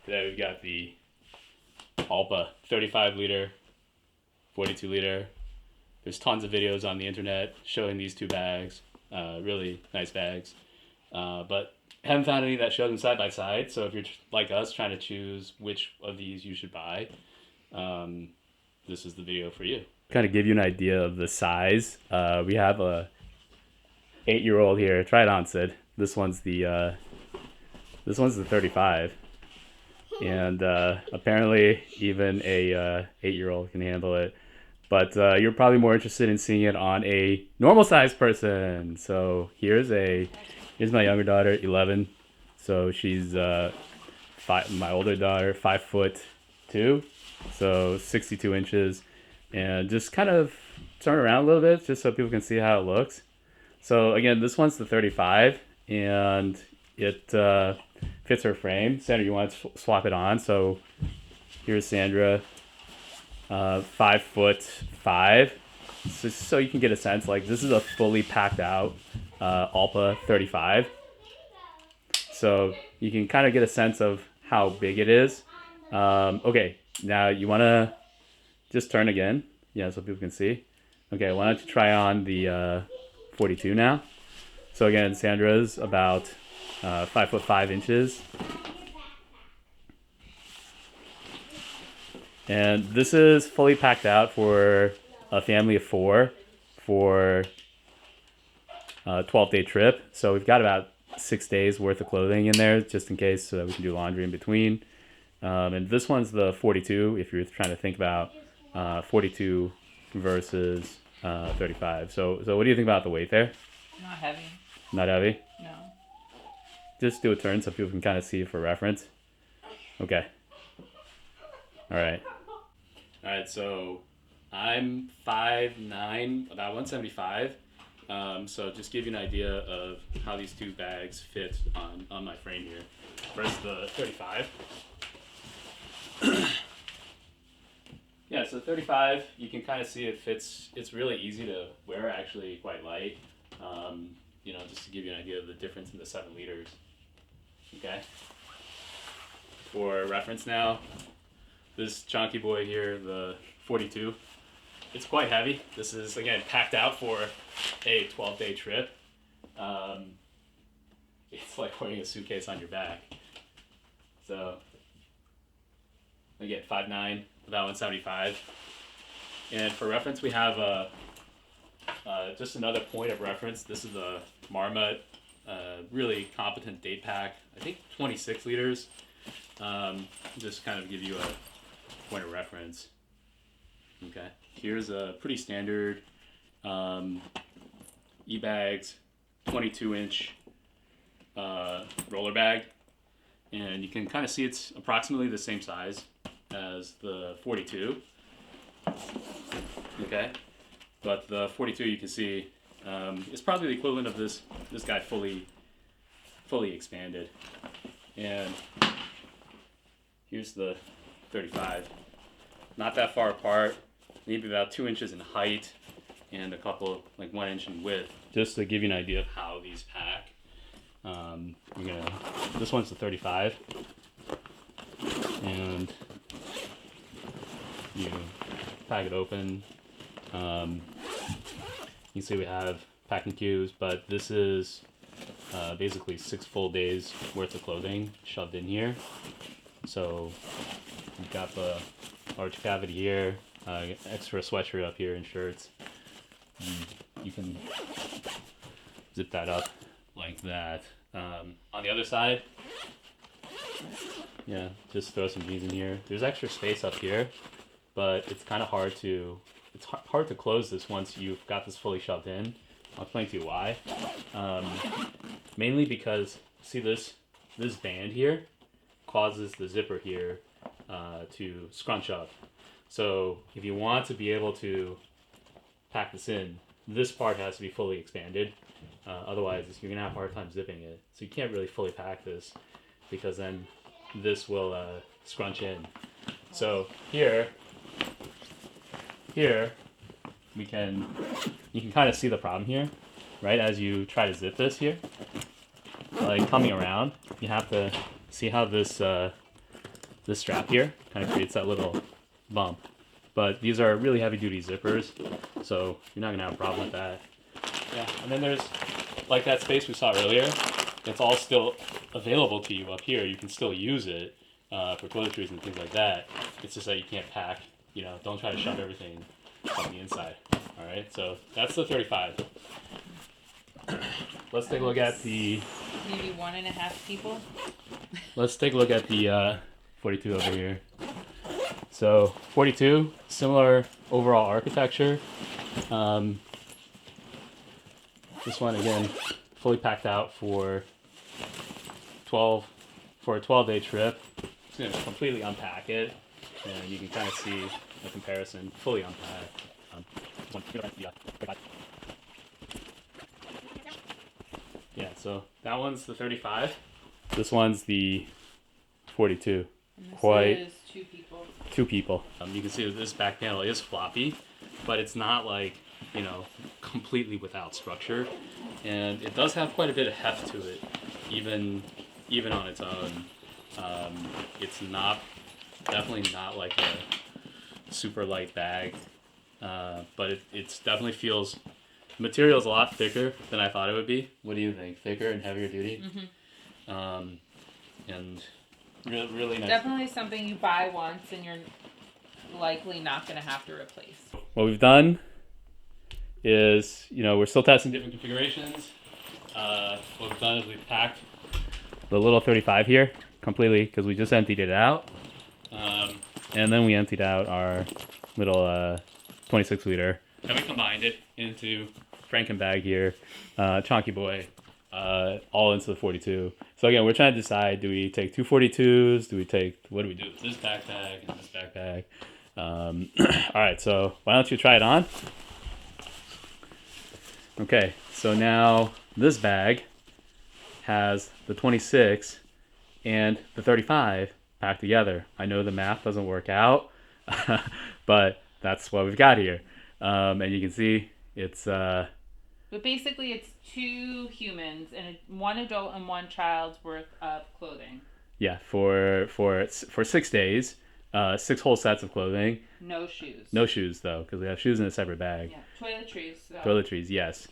Today we've got the Allpa 35L, 42L. There's tons of videos on the internet showing these two bags, really nice bags. But haven't found any that show them side by side. So if you're like us trying to choose which of these you should buy, this is the video for you. Kind of give you an idea of the size. We have a 8-year-old here. Try it on, Sid. This one's the 35, and apparently even a 8-year-old can handle it. But you're probably more interested in seeing it on a normal sized person. So here's my younger daughter, 11. So she's my older daughter, 5'2", so 62 inches. And just kind of turn around a little bit just so people can see how it looks. So again, this one's the 35, and it fits her frame. Sandra, you want to swap it on? So here's Sandra, 5'5", so you can get a sense. Like, this is a fully packed out Allpa 35, so you can kind of get a sense of how big it is. Okay, now you want to just turn again, yeah, so people can see. Okay, why don't you try on the 42 now? So again, Sandra's about 5'5". And this is fully packed out for a family of 4 for a 12-day trip. So we've got about 6 days worth of clothing in there just in case, so that we can do laundry in between. And this one's the 42 if you're trying to think about 42 versus 35. So what do you think about the weight there? Not heavy. Not heavy? No. Just do a turn so people can kind of see it for reference. Okay. All right, so I'm 5'9", about 175. So just give you an idea of how these two bags fit on my frame here. First, the 35. Yeah, so 35, you can kind of see it fits. It's really easy to wear, actually quite light. Just to give you an idea of the difference in the 7 liters. Okay. For reference now, this chunky boy here, the 42, it's quite heavy. This is, again, packed out for a 12-day trip. It's like wearing a suitcase on your back. So, again, 5'9", about 175. And for reference, we have just another point of reference. This is a Marmot, really competent date pack. I think 26 liters. Just kind of give you a point of reference. Okay, here's a pretty standard e-bags 22-inch roller bag, and you can kind of see it's approximately the same size as the 42. Okay, but the 42, you can see, is probably the equivalent of this guy fully expanded. And here's the 35. Not that far apart, maybe about 2 inches in height and a couple, like 1 inch in width. Just to give you an idea of how these pack. This one's the 35, and you pack it open. You see we have packing cubes, but this is basically 6 full days worth of clothing shoved in here. So you've got the large cavity here, extra sweatshirt up here and shirts. You can zip that up like that. On the other side, yeah, just throw some jeans in here. There's extra space up here, but it's kind of hard to close this once you've got this fully shoved in. I'll explain to you why. Mainly because, see this band here causes the zipper here to scrunch up. So if you want to be able to pack this in, this part has to be fully expanded. Otherwise, you're going to have a hard time zipping it. So you can't really fully pack this because then this will scrunch in. So here, you can kind of see the problem here, right? As you try to zip this here, like coming around, you have to see how this this strap here kind of creates that little bump. But these are really heavy duty zippers, so you're not gonna have a problem with that. Yeah, and then there's like that space we saw earlier. It's all still available to you up here. You can still use it for toiletries and things like that. It's just that you can't pack. You know, don't try to shove everything on the inside. All right, so that's the 35. Let's take a look at the. Maybe 1.5 people. Let's take a look at the 42 over here. So 42, similar overall architecture. This one again, fully packed out for a 12-day trip. Just gonna completely unpack it, and you can kind of see the comparison fully unpacked. Yeah, so that one's the 35. This one's the 42. And this Quite is 2 people. 2 people. You can see that this back panel is floppy, but it's not like, you know, completely without structure. And it does have quite a bit of heft to it, even on its own. It's definitely not like a super light bag, but it's definitely feels, the material is a lot thicker than I thought it would be. What do you think? Thicker and heavier duty? Mm-hmm. And really nice. Definitely something you buy once and you're likely not going to have to replace. What we've done is, you know, we're still testing different configurations. What we've done is we've packed the little 35 here completely because we just emptied it out. And then we emptied out our little 26 liter. And we combined it into Franken bag here, Chonky Boy, all into the 42. So again, we're trying to decide, do we take 2 42s? What do we do with this backpack and this backpack? All right, so why don't you try it on? Okay, so now this bag has the 26 and the 35 packed together. I know the math doesn't work out, but that's what we've got here. And you can see it's... But basically it's 2 humans and 1 adult and 1 child's worth of clothing. Yeah, for 6 days, 6 whole sets of clothing. No shoes. No shoes, though, because we have shoes in a separate bag. Yeah, toiletries. So. Toiletries, yes.